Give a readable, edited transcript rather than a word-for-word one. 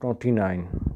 29،